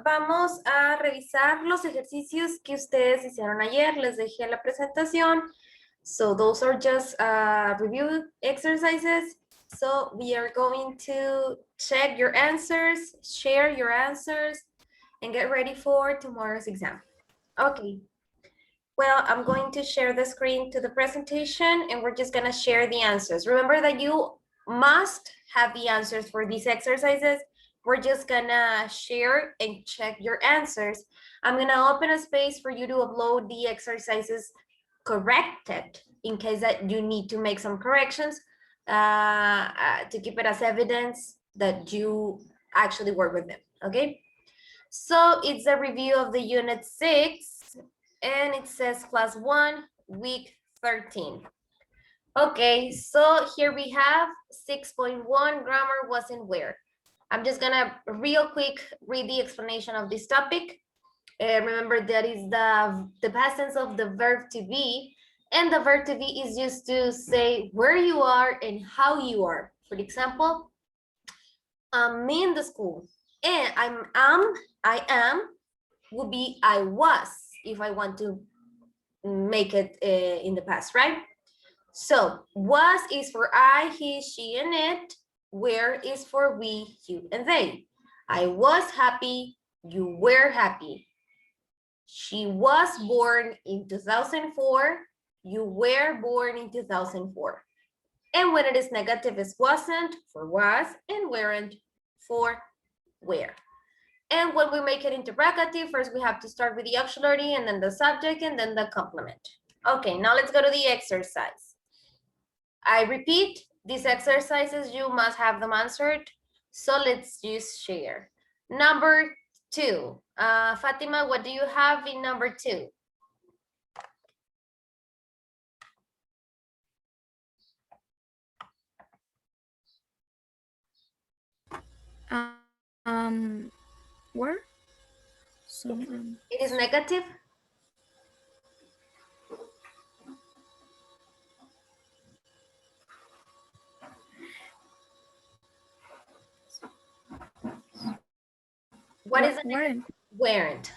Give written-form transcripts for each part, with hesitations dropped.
vamos a revisar los ejercicios que ustedes hicieron ayer. Les dejé la presentación. So those are just review exercises. So we are going to check your answers, share your answers, and get ready for tomorrow's exam. Okay. Well, I'm going to share the screen to the presentation and we're just gonna share the answers. Remember that you must have the answers for these exercises. We're just gonna share and check your answers. I'm gonna open a space for you to upload the exercises corrected in case that you need to make some corrections to keep it as evidence that you actually work with them, okay? So it's a review of the unit 6 and it says class 1, week 13. Okay, so here we have 6.1 grammar was and where. I'm just gonna real quick read the explanation of this topic. Remember that is the past tense of the verb to be, and the verb to be is used to say where you are and how you are. For example, I'm in the school, and I am would be I was if I want to make it in the past, right? So was is for I, he, she, and it. Where is for we, you, and they. I was happy, you were happy. She was born in 2004, you were born in 2004. And when it is negative, it's wasn't for was and weren't for were. And when we make it interrogative, first we have to start with the auxiliary and then the subject and then the complement. Okay, now let's go to the exercise. I repeat, these exercises, you must have them answered. So let's just share. Number 2. Fatima, what do you have in number 2? Where? It is negative? What is it? Weren't. Weren't.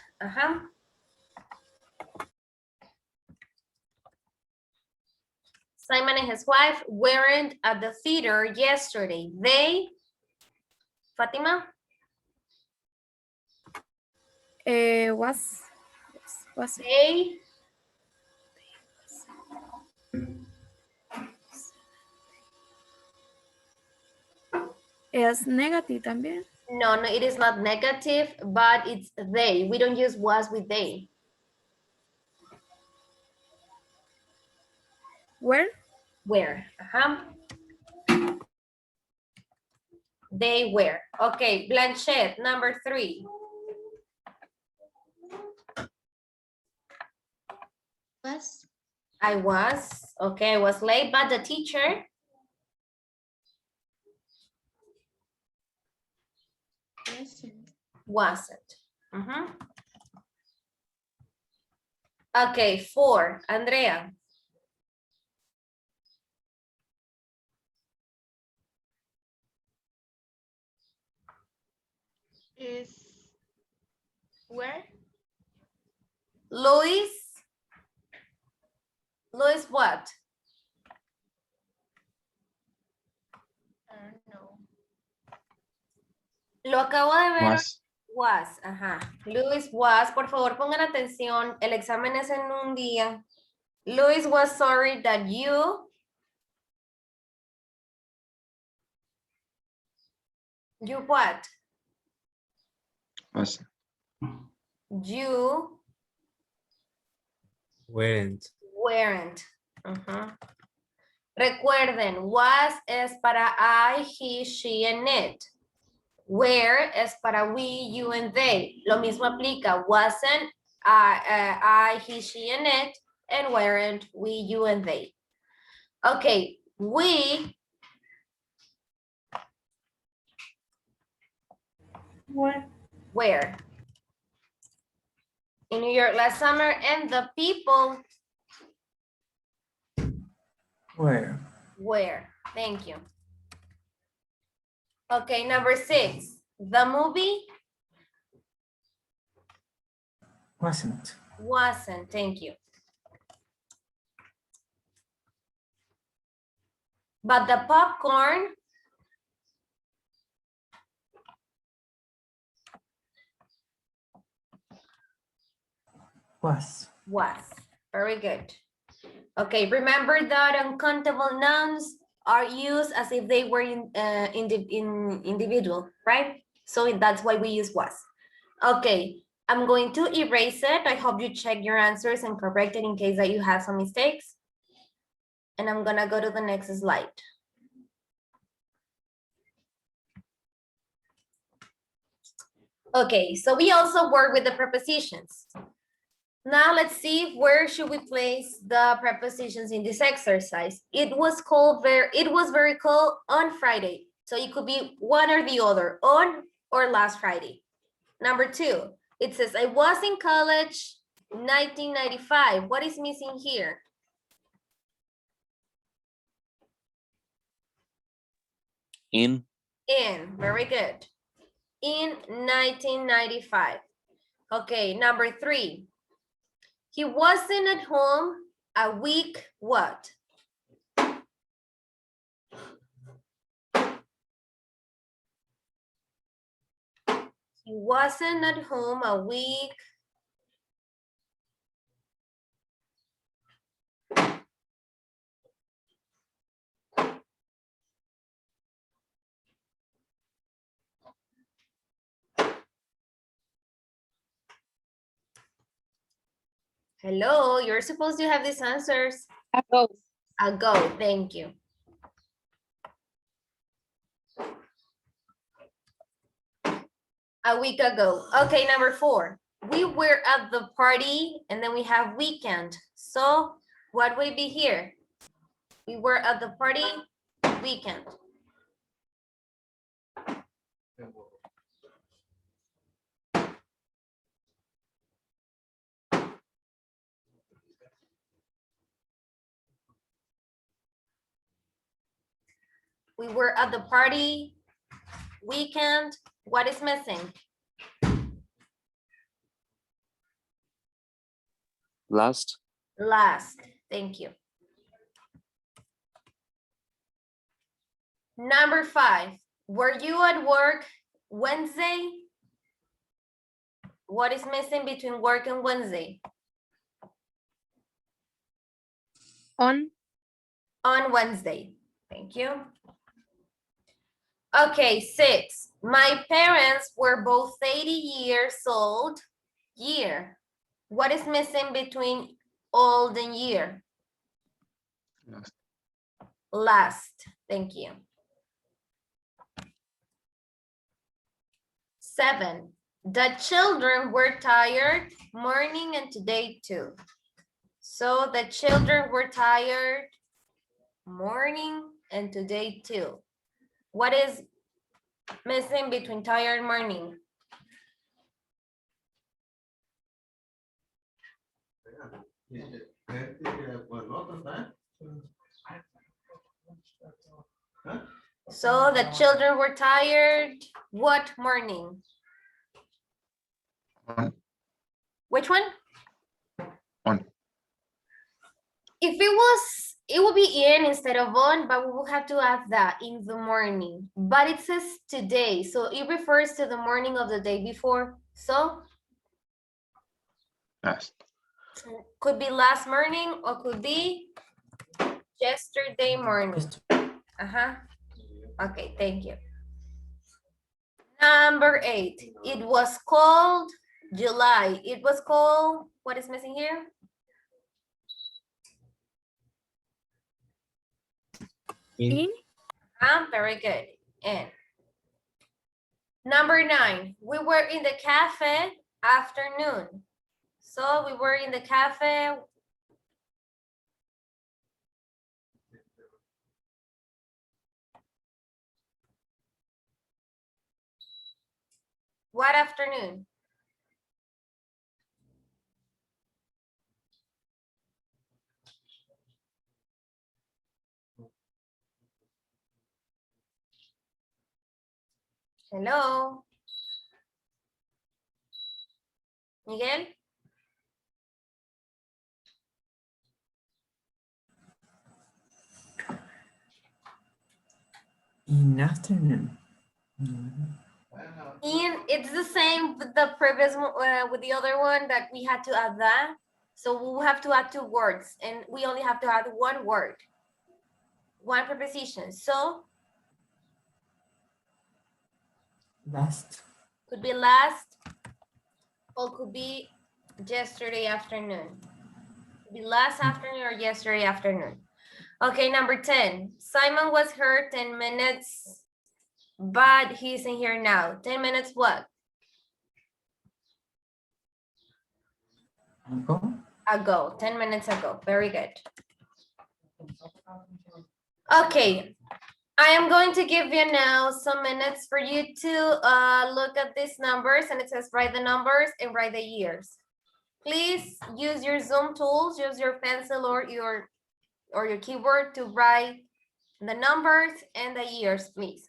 Simon and his wife weren't at the theater yesterday. They, Fatima? Was. They. Es negative también. No, it is not negative, but it's they. We don't use was with they. Where? Where? They were. Okay, Blanchette, number 3. Was. I was. Okay, I was late, but the teacher wasn't. Okay, 4. Andrea. Is where? Luis. Luis what? No. Lo acabo de ver. Was. Was, Luis was, por favor pongan atención, el examen es en un día. Luis was sorry that you what? Was. You weren't. Recuerden, was es para I, he, she, and it. Where es para we, you, and they. Lo mismo aplica. Wasn't I, he, she, and it. And weren't we, you, and they. Okay, we. Where? In New York last summer, and the people. Where? Thank you. Okay, number 6. The movie. Wasn't. Wasn't, thank you. But the popcorn Was. was. Very good. Okay, remember that uncountable nouns are used as if they were in individual, right? So that's why we use was. Okay, I'm going to erase it. I hope you check your answers and correct it in case that you have some mistakes. And I'm gonna go to the next slide. Okay, so we also work with the prepositions. Now let's see where should we place the prepositions in this exercise. It was very cold on Friday. So it could be one or the other, on or last Friday. Number 2, it says I was in college 1995. What is missing here? In. In, very good. In 1995. Okay, number 3. He wasn't at home a week, what? He wasn't at home a week. Hello, you're supposed to have these answers. Ago. Ago, thank you. A week ago. Okay, number 4. We were at the party and then we have weekend. So what will be here? We were at the party weekend. We were at the party weekend. What is missing? Last. Last. Thank you. Number 5. Were you at work Wednesday? What is missing between work and Wednesday? On. On Wednesday. Thank you. Okay, 6. My parents were both 80 years old. Year. What is missing between old and year? Last. Last. Thank you. 7. The children were tired morning and today too. So the children were tired morning and today too. What is missing between tired and morning? So the children were tired what morning? On. Which one? On. If it was, it would be in instead of on, but we will have to add that in the morning. But it says today, so it refers to the morning of the day before. So Last. could be last morning or could be yesterday morning. Okay, thank you. Number 8. It was called July. It was called, what is missing here? In. Very good. And number 9. We were in the cafe afternoon. So we were in the cafe. What afternoon? Hello. Miguel? In afternoon. In, it's the same with the previous one, with the other one that we had to add that. So we'll have to add 2 words and we only have to add 1 word, 1 preposition. So Last. could be last or could be yesterday afternoon. Could be last afternoon or yesterday afternoon. Okay, number 10. Simon was here 10 minutes, but he's in here now. 10 minutes what? Ago. Ago, 10 minutes ago. Very good. Okay, I am going to give you now some minutes for you to look at these numbers, and it says write the numbers and write the years. Please use your Zoom tools, use your pencil or your keyboard to write the numbers and the years, please.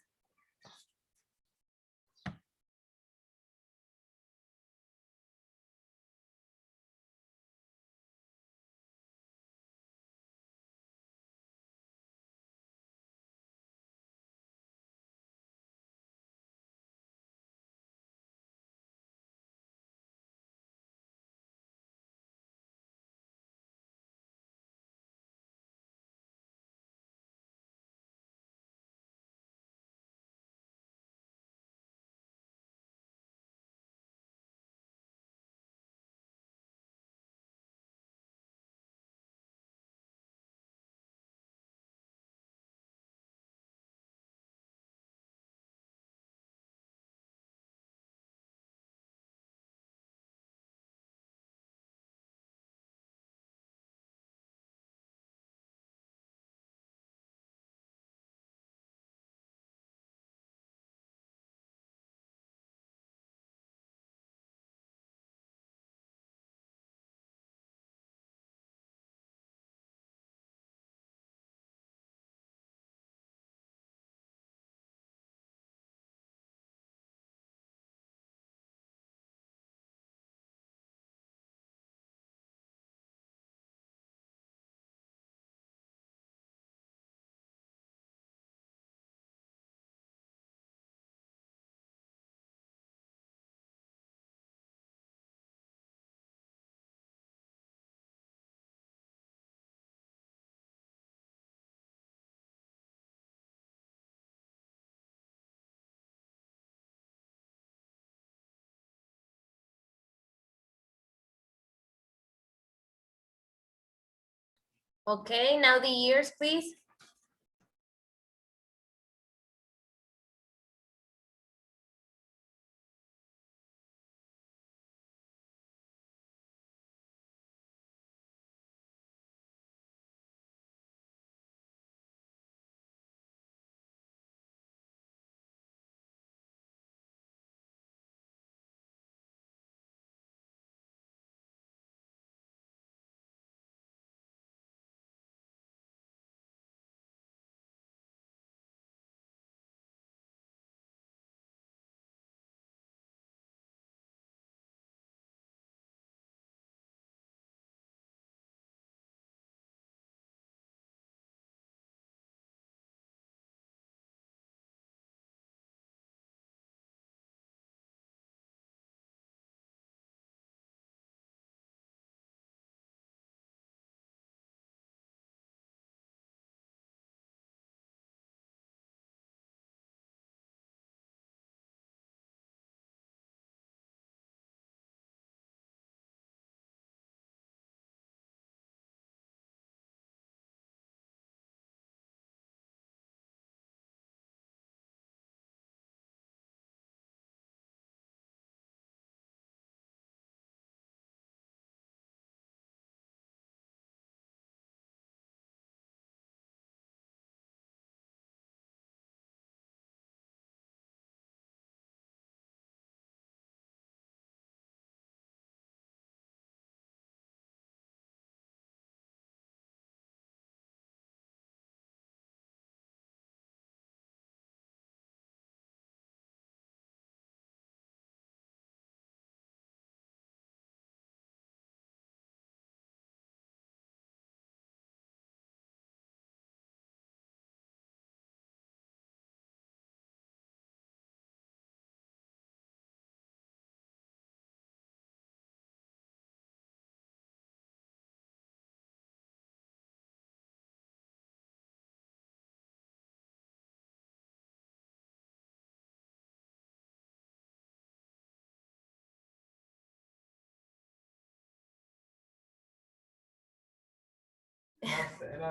Okay, now the years, please.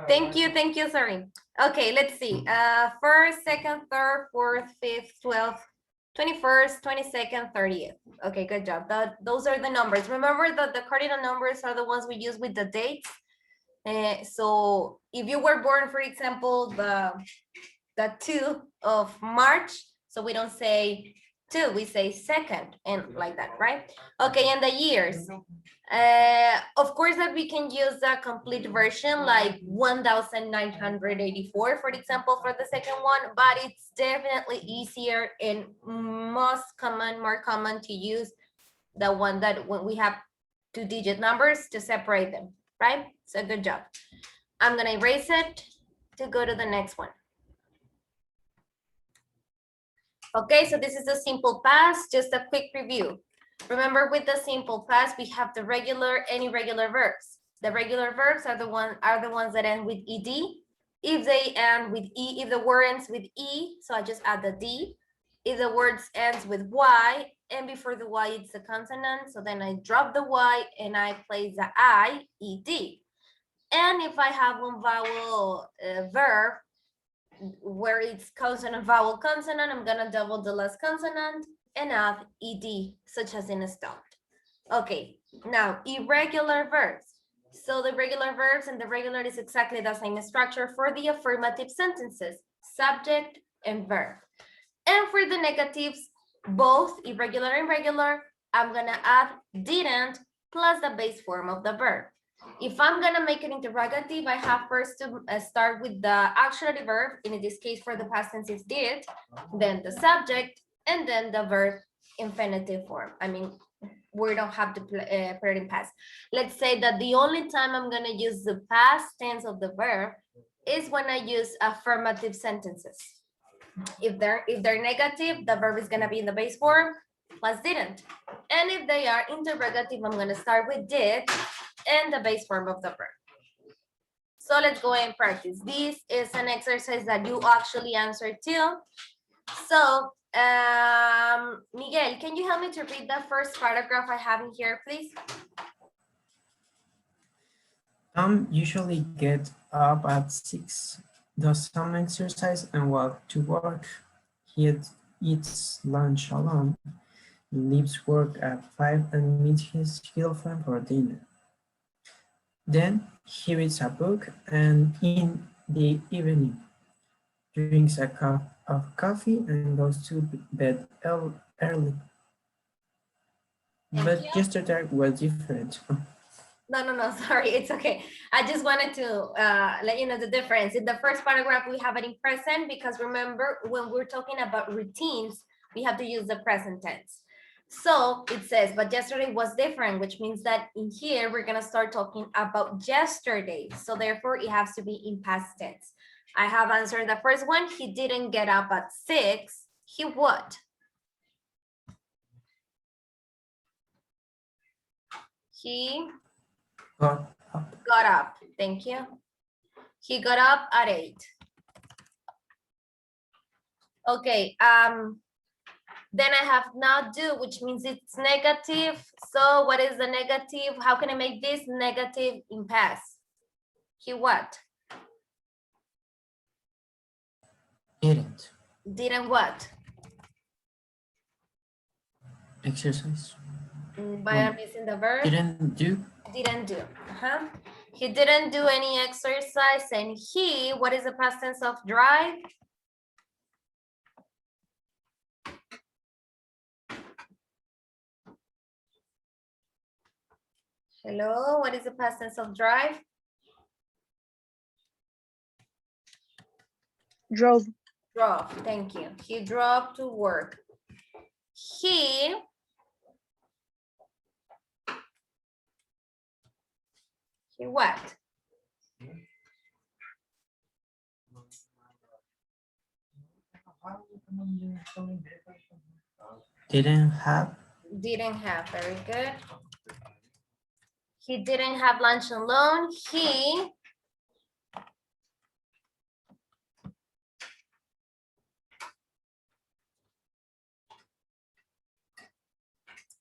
Thank you, sorry. Okay, let's see. First, second, third, fourth, fifth, 12th, 21st, 22nd, 30th. Okay, good job. Those are the numbers. Remember that the cardinal numbers are the ones we use with the dates. So if you were born, for example, the 2 of March, so we don't say 2, we say 2nd, and like that, right? Okay, and the years. Of course that we can use the complete version like 1984, for example, for the second one, but it's definitely easier and more common to use the one that when we have 2-digit numbers to separate them, right? So good job. I'm gonna erase it to go to the next one. Okay, so this is a simple past, just a quick review. Remember, with the simple past, we have the regular and irregular verbs. The regular verbs are the ones that end with ed. If they end with e, if the word ends with e, so I just add the d. If the word ends with y, and before the y it's a consonant, so then I drop the y and I place the I, ed. And if I have one vowel verb where it's consonant, vowel, consonant, I'm gonna double the last consonant and add ed, such as in a stop. Okay, now irregular verbs. So the regular verbs, and the regular is exactly the same structure for the affirmative sentences, subject and verb. And for the negatives, both irregular and regular, I'm gonna add didn't plus the base form of the verb. If I'm gonna make an interrogative, I have first to start with the auxiliary verb, in this case for the past tense is did, then the subject, and then the verb infinitive form. I mean, we don't have to put it in past. Let's say that the only time I'm gonna use the past tense of the verb is when I use affirmative sentences. If they're negative, the verb is gonna be in the base form plus didn't. And if they are interrogative, I'm gonna start with did and the base form of the verb. So let's go and practice. This is an exercise that you actually answered to. So Miguel, can you help me to read the first paragraph I have in here, please? Tom usually gets up at 6, does some exercise and walk to work. He eats lunch alone, leaves work at 5 and meets his girlfriend for dinner. Then he reads a book and in the evening drinks a cup of coffee and goes to bed early. But yesterday was different. No, sorry, it's okay. I just wanted to let you know the difference. In the first paragraph, we have it in present because remember, when we're talking about routines, we have to use the present tense. So it says, but yesterday was different, which means that in here, we're gonna start talking about yesterday. So therefore, it has to be in past tense. I have answered the first one. He didn't get up at 6. He what? He Got up. got up. Thank you. He got up at 8. Okay, then I have now do, which means it's negative. So what is the negative? How can I make this negative in past? He what? Didn't. Didn't what? Exercise. By missing the verb? Didn't do. Didn't do. He didn't do any exercise. And he, what is the past tense of drive? Hello, what is the past tense of drive? Drove. Drove, thank you. He drove to work. He what? Didn't have. Didn't have, very good. He didn't have lunch alone. He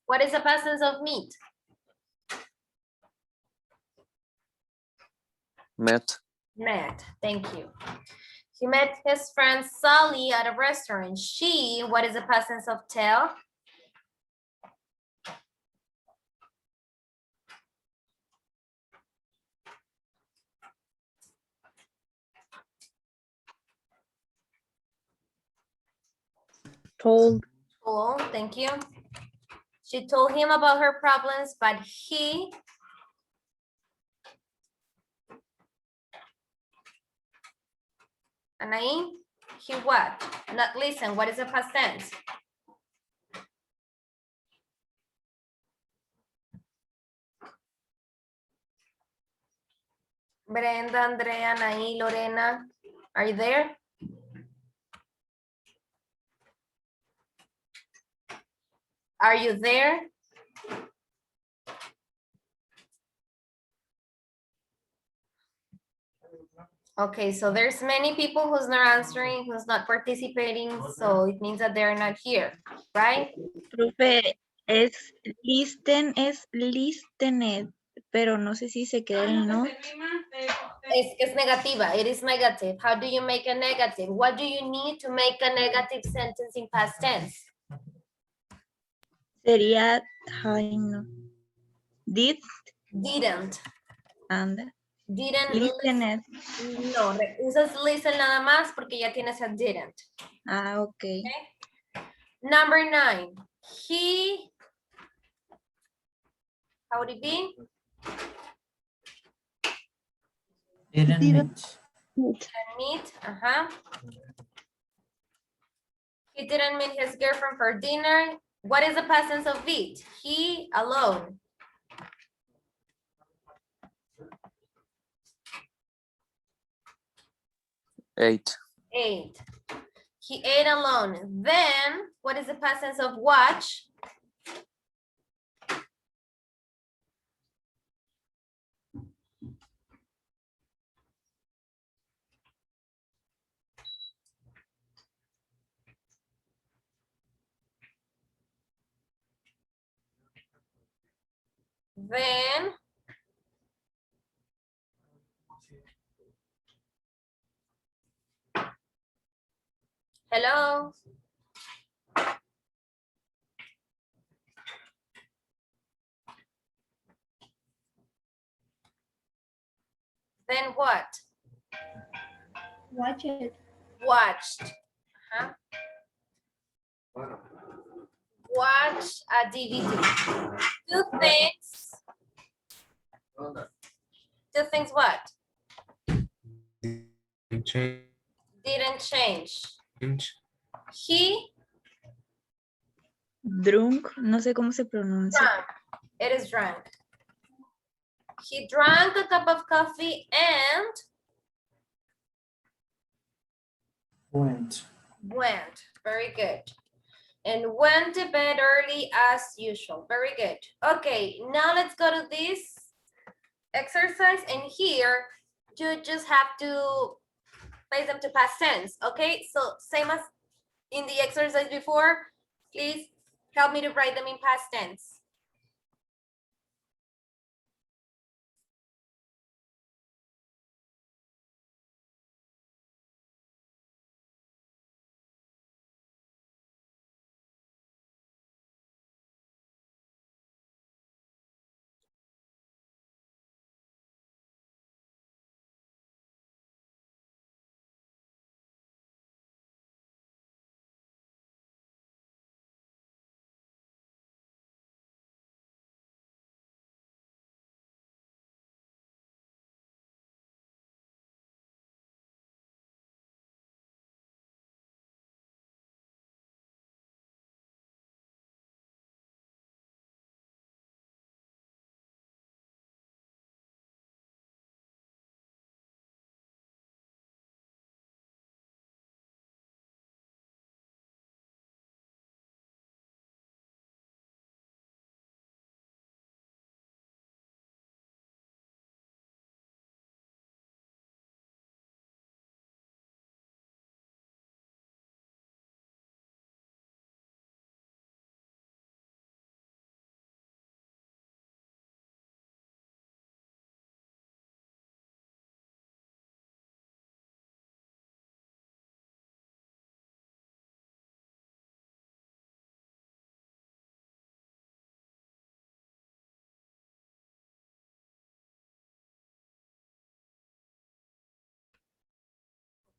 what is the past tense of meet? Met. Met, thank you. He met his friend Sally at a restaurant. She, what is the past tense of tell? Told. Told, thank you. She told him about her problems, but he Anaí, he what? Not listen, what is the past tense? Brenda, Andrea, Anaí, Lorena, are you there? Are you there? Okay, so there's many people who's not answering, who's not participating, so it means that they're not here, right? Profe, es listened, pero no sé si se queda el not. Es negativa, it is negative. How do you make a negative? What do you need to make a negative sentence in past tense? Sería, ay no. Did Didn't. and Didn't listened. no, usas listen nada más porque ya tienes a didn't. Ah, ok. Number 9. He, how would it be? Didn't meet. Meet, He didn't meet his girlfriend for dinner. What is the past tense of it? He alone. Ate. Ate. He ate alone. Then, what is the past tense of watch? Then, hello? Then what? Watch it. Watched. Watch a DVD. Two things. Two things what? Didn't change. He Drunk, no sé cómo se pronuncia. drank. It is drank. He drank a cup of coffee and Went. went. Very good. And went to bed early as usual. Very good. Okay, now let's go to this exercise. And here, you just have to place them to past tense. Okay, so same as in the exercise before, please help me to write them in past tense.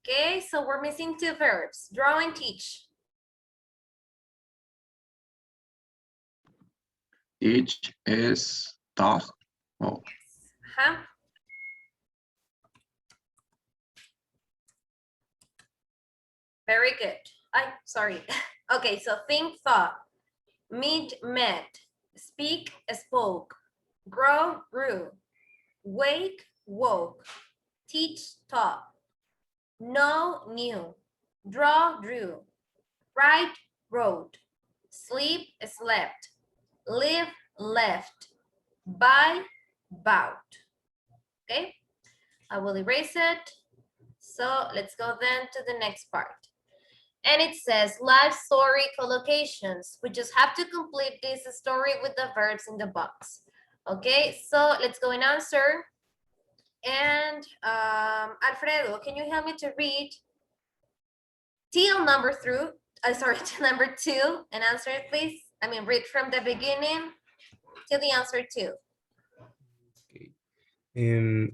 Okay, so we're missing two verbs, draw and teach. Each is dog. Oh, Huh? Very good. Sorry. Okay, so think, thought. Meet, met. Speak, spoke. Grow, grew. Wake, woke. Teach, taught. Know, knew. Draw, drew. Write, wrote. Sleep, slept. Live, left. Buy, bought. Okay, I will erase it. So let's go then to the next part. And it says life story collocations. We just have to complete this story with the verbs in the box. Okay, so let's go and answer. And Alfredo, can you help me to read till number till number 2 and answer it, please? I mean, read from the beginning till the answer 2.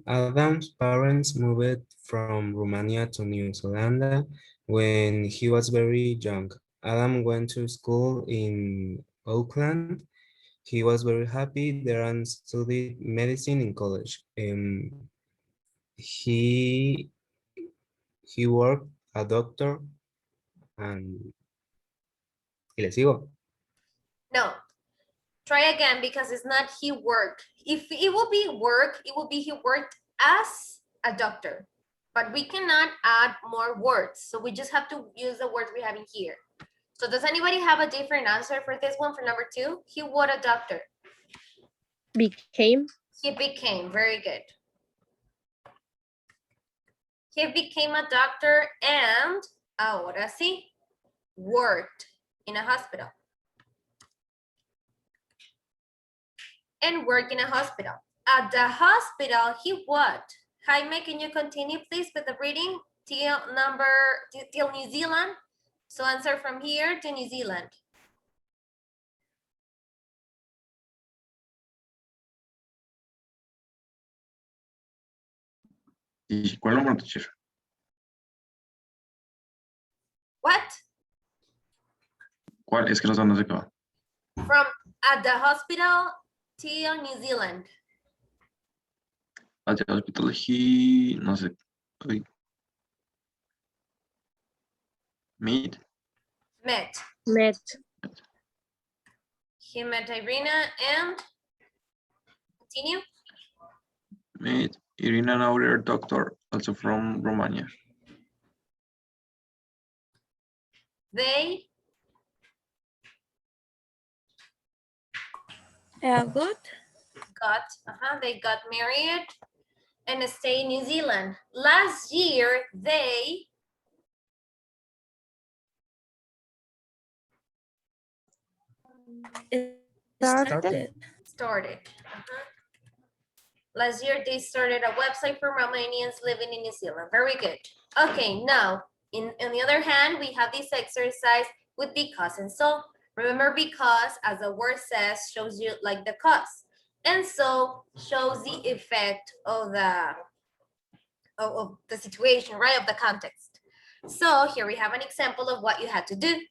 Adam's parents moved from Romania to New Zealand when he was very young. Adam went to school in Auckland. He was very happy there and studied medicine in college. He worked a doctor and y le sigo. No, try again because it's not he worked. If it will be work, it will be he worked as a doctor. But we cannot add more words. So we just have to use the words we have in here. So does anybody have a different answer for this one for number 2? He was a doctor. Became. He became, very good. He became a doctor and ahora sí, worked in a hospital. And worked in a hospital. At the hospital, he what? Jaime, can you continue please with the reading till New Zealand? So answer from here to New Zealand. ¿y cuál número, teacher? What? ¿Cuál? Es que los dos no sé qué va. From at the hospital till New Zealand. At the hospital, he, no sé. Uy. Meet. Met. Met. He met Irina and continue. Meet Irina, an older doctor, also from Romania. They they got married and stay in New Zealand. Last year, they started. Last year, they started a website for Romanians living in New Zealand. Very good. Okay, now, on the other hand, we have this exercise with because and so. Remember, because, as the word says, shows you like the cause. And so shows the effect of the situation, right, of the context. So here we have an example of what you had to do.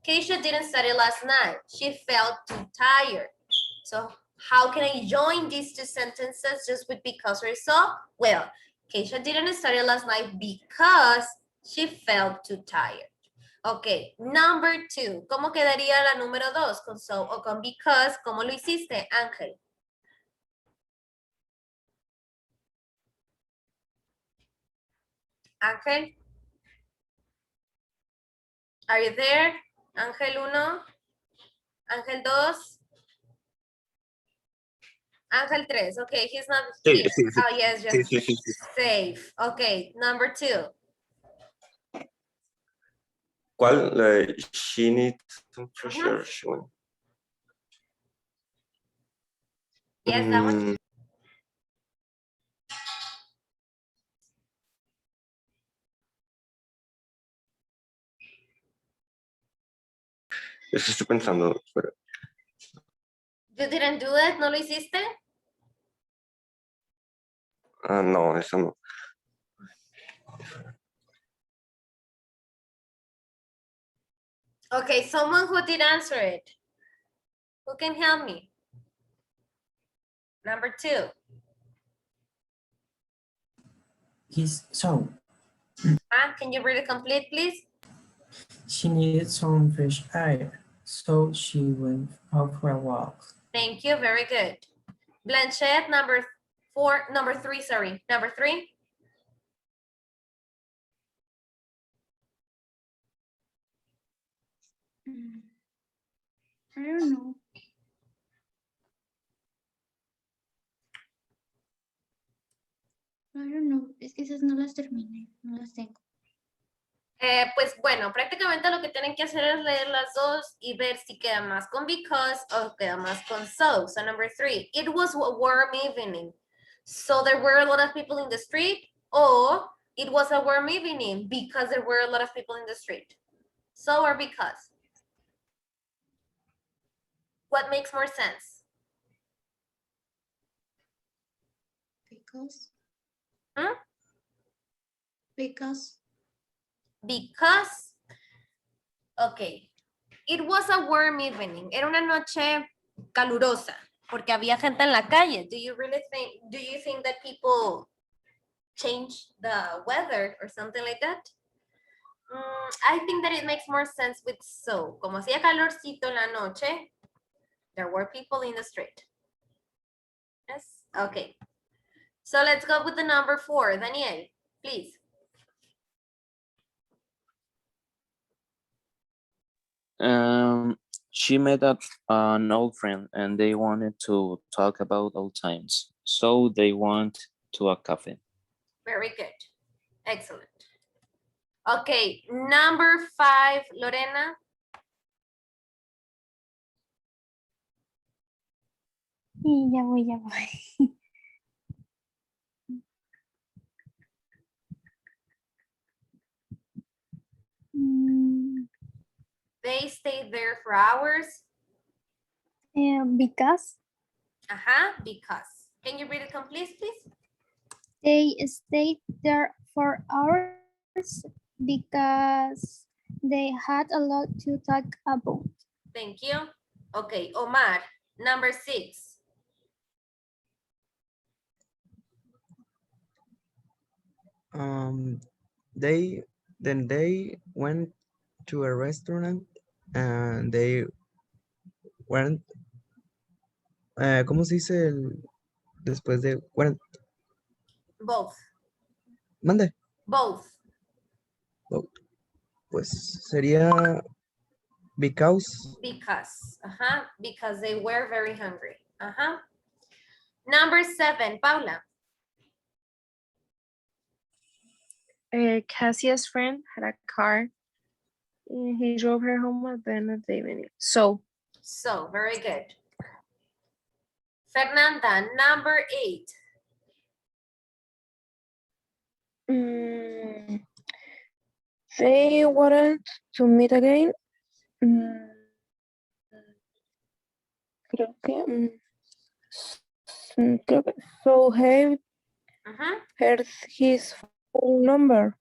Keisha didn't study last night. She felt too tired. So how can I join these two sentences just with because or so? Well, Keisha didn't study last night because she felt too tired. Ok, number 2. ¿Cómo quedaría la número 2? ¿Con so o con because? ¿Cómo lo hiciste, Ángel? Ángel? Are you there? Ángel 1. Ángel 2. Ángel 3. Okay, he's not here. Oh, yes, just safe. Okay, number 2. ¿Cuál? She needs some pressure. Yes, that one. Eso estoy pensando. Pero... You didn't do it? ¿No lo hiciste? no, eso no. Okay, someone who did answer it. Who can help me? Number 2. Can you read it complete, please? She needed some fresh air, so she went out for a walk. Thank you, very good. Blanchette, number 3, sorry. Number 3. I don't know. I don't know. Es que esas no las terminé. No las tengo. Pues bueno, prácticamente lo que tienen que hacer es leer las dos y ver si queda más con because o queda más con so. So number 3, it was a warm evening. So there were a lot of people in the street, or it was a warm evening because there were a lot of people in the street. So or because? What makes more sense? Because. Hmm? Because. Because, okay, it was a warm evening. Era una noche calurosa porque había gente en la calle. Do you think that people change the weather or something like that? I think that it makes more sense with so. Como hacía calorcito en la noche, there were people in the street. Yes, okay. So let's go with the number 4. Daniel, please. She met an old friend and they wanted to talk about old times. So they went to a cafe. Very good. Excellent. Okay, number 5, Lorena. Y ya voy. They stayed there for hours. Because Because. Can you read it complete, please? they stayed there for hours because they had a lot to talk about. Thank you. Okay, Omar, number 6. They went to a restaurant and they went, ¿cómo se dice después de went? Both. Mande. Both. Pues sería because. Because they were very hungry. Number 7, Paula. Cassia's friend had a car. He drove her home at the end of the evening. So Very good. Fernanda, number 8. They wanted to meet again. So he heard his phone number.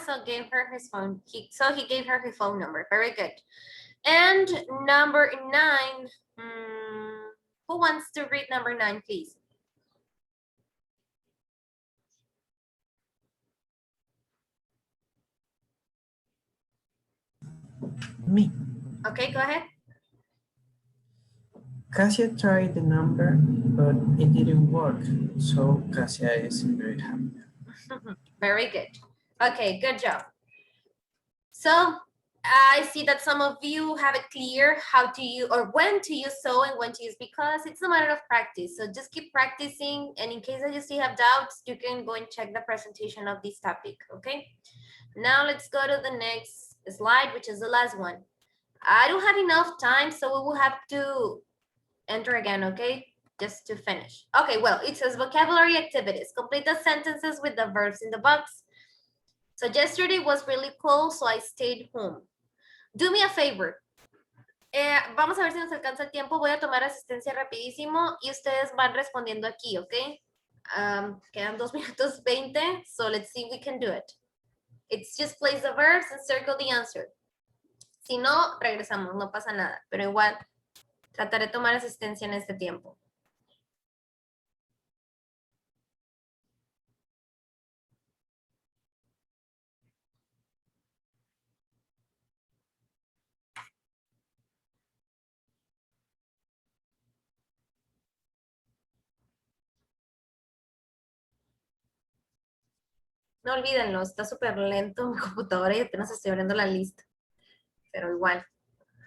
So gave her his phone. He gave her his phone number. Very good. And number 9. Who wants to read number 9, please? Me. Okay, go ahead. Cassia tried the number, but it didn't work. So Cassia isn't very happy. Very good. Okay, good job. So I see that some of you have it clear how to use or when to use so and when to use because. It's a matter of practice. So just keep practicing. And in case that you still have doubts, you can go and check the presentation of this topic. Okay. Now let's go to the next slide, which is the last one. I don't have enough time, so we will have to enter again, okay? Just to finish. Okay, well, it says vocabulary activities. Complete the sentences with the verbs in the box. So yesterday was really cold, so I stayed home. Do me a favor. Vamos a ver si nos alcanza el tiempo. Voy a tomar asistencia rapidísimo y ustedes van respondiendo aquí, ¿ok? Quedan 2 minutos 20, so let's see if we can do it. It's just place the verbs and circle the answer. Si no, regresamos, no pasa nada, pero igual trataré de tomar asistencia en este tiempo. No olvídenlo, está súper lento mi computadora y apenas estoy abriendo la lista. Pero igual,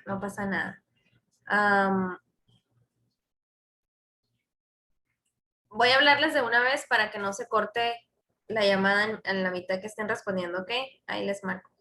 no pasa nada. Voy a hablarles de una vez para que no se corte la llamada en la mitad que estén respondiendo, ¿ok? Ahí les marco.